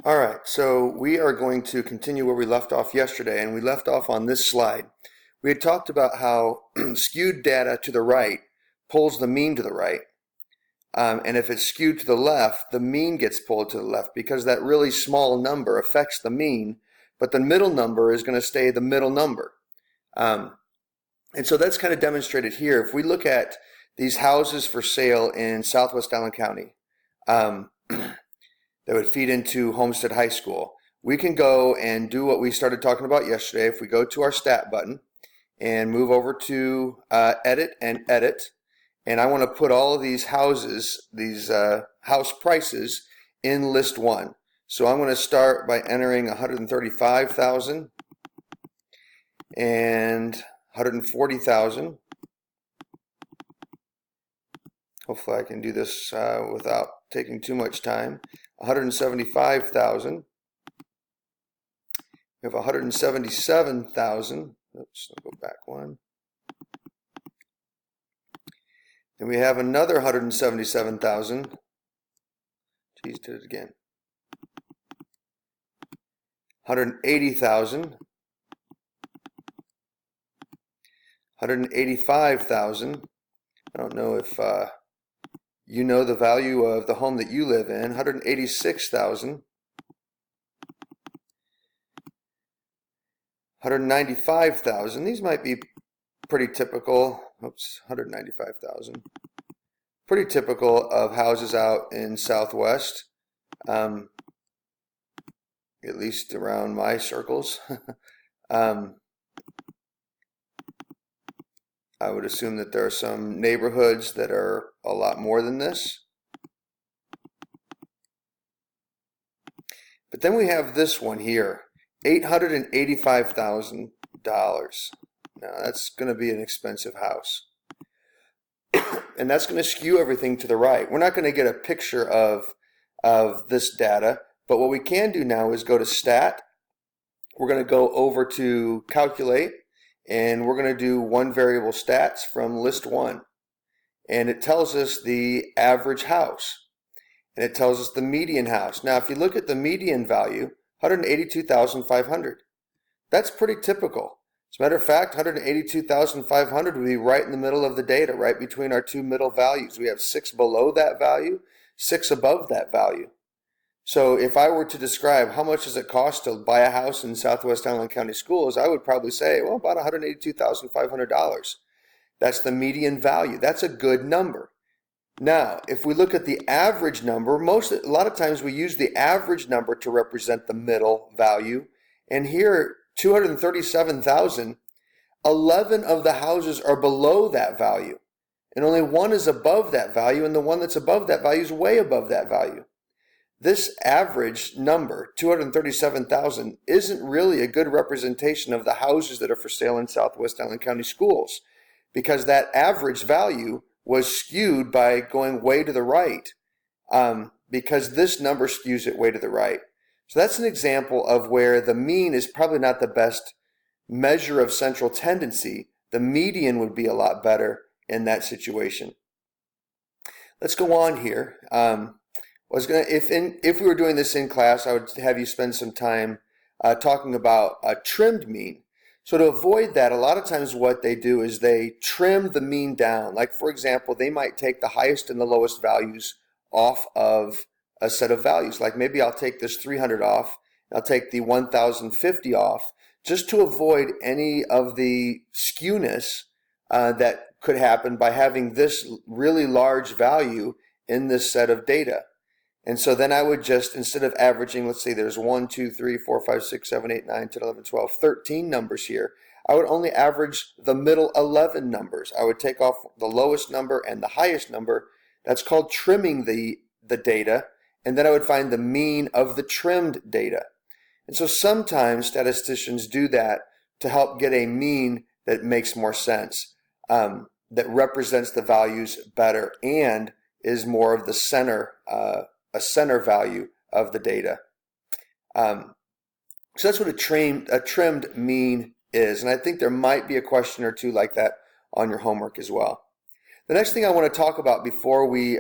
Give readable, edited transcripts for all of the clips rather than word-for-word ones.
All right, so we are going to continue where we left off yesterday, and we left off on this slide. We had talked about how skewed data to the right pulls the mean to the right, and if it's skewed to the left, the mean gets pulled to the left because that really small number affects the mean, but the middle number is going to stay the middle number. And so that's kind of demonstrated here. If we look at these houses for sale in Southwest Allen County, that would feed into Homestead High School, we can go and do what we started talking about yesterday. If we go to our stat button and move over to edit and edit, and I want to put all of these houses, these house prices in list 1. So I'm going to start by entering 135,000 and 140,000. Hopefully I can do this without taking too much time. 175,000. We have 177,000. Oops, I'll go back one. Then we have another 177,000. Geez, did it again. 180,000. 185,000. I don't know if you know the value of the home that you live in. 186,000. 195,000. These might be pretty typical. Oops, 195,000. Pretty typical of houses out in Southwest, at least around my circles. I would assume that there are some neighborhoods that are a lot more than this. But then we have this one here, $885,000. Now that's going to be an expensive house. And that's going to skew everything to the right. We're not going to get a picture of this data, but what we can do now is go to Stat. We're going to go over to Calculate, and we're going to do one variable stats from list 1. And it tells us the average house. And it tells us the median house. Now, if you look at the median value, 182,500. That's pretty typical. As a matter of fact, 182,500 would be right in the middle of the data, right between our two middle values. We have 6 below that value, 6 above that value. So if I were to describe how much does it cost to buy a house in Southwest Allen County Schools, I would probably say, well, about $182,500. That's the median value. That's a good number. Now, if we look at the average number, a lot of times we use the average number to represent the middle value. And here, 237,000, 11 of the houses are below that value. And only one is above that value, and the one that's above that value is way above that value. This average number, 237,000, isn't really a good representation of the houses that are for sale in Southwest Allen County Schools, because that average value was skewed by going way to the right, because this number skews it way to the right. So that's an example of where the mean is probably not the best measure of central tendency. The median would be a lot better in that situation. Let's go on here. If we were doing this in class, I would have you spend some time talking about a trimmed mean. So to avoid that, a lot of times what they do is they trim the mean down. Like, for example, they might take the highest and the lowest values off of a set of values. Like maybe I'll take this 300 off, and I'll take the 1050 off, just to avoid any of the skewness that could happen by having this really large value in this set of data. And so then I would just, instead of averaging, let's say there's 1, 2, 3, 4, 5, 6, 7, 8, 9, 10, 11, 12, 13 numbers here, I would only average the middle 11 numbers. I would take off the lowest number and the highest number. That's called trimming the data. And then I would find the mean of the trimmed data. And so sometimes statisticians do that to help get a mean that makes more sense, that represents the values better and is more of the center, a center value of the data. So that's what a trimmed mean is. And I think there might be a question or two like that on your homework as well. The next thing I want to talk about before we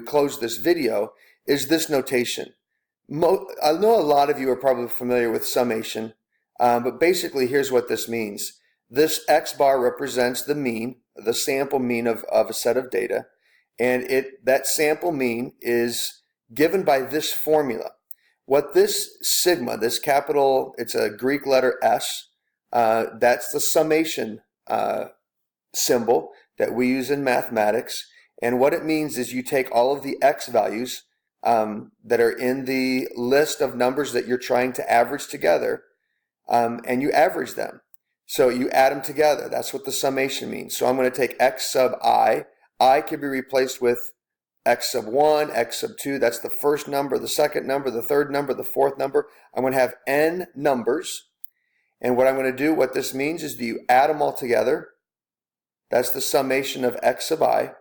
close this video is this notation. I know a lot of you are probably familiar with summation, but basically here's what this means. This X bar represents the mean, the sample mean of a set of data, and that sample mean is given by this formula. What this sigma, this capital, it's a Greek letter S, that's the summation symbol that we use in mathematics. And what it means is you take all of the X values that are in the list of numbers that you're trying to average together, and you average them. So you add them together. That's what the summation means. So I'm going to take X sub I. I can be replaced with X sub 1, X sub 2. That's the first number, the second number, the third number, the fourth number. I'm going to have N numbers. And what I'm going to do, what this means is, do you add them all together? That's the summation of X sub I.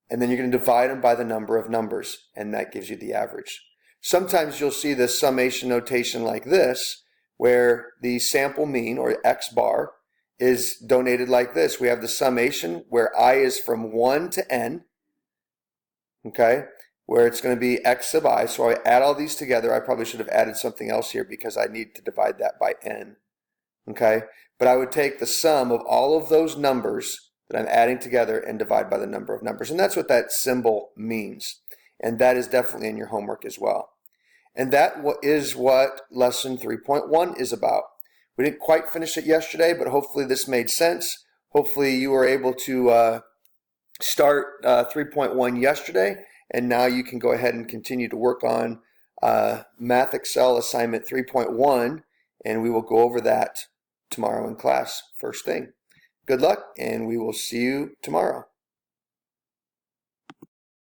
And then you're going to divide them by the number of numbers, and that gives you the average. Sometimes you'll see this summation notation like this, where the sample mean, or X bar, is donated like this. We have the summation where I is from 1 to N, okay, where it's going to be X sub I. So I add all these together. I probably should have added something else here because I need to divide that by N, okay? But I would take the sum of all of those numbers that I'm adding together and divide by the number of numbers. And that's what that symbol means. And that is definitely in your homework as well. And that is what lesson 3.1 is about. We didn't quite finish it yesterday, but hopefully this made sense. Hopefully you were able to start 3.1 yesterday, and now you can go ahead and continue to work on Math Excel assignment 3.1, and we will go over that tomorrow in class first thing. Good luck, and we will see you tomorrow.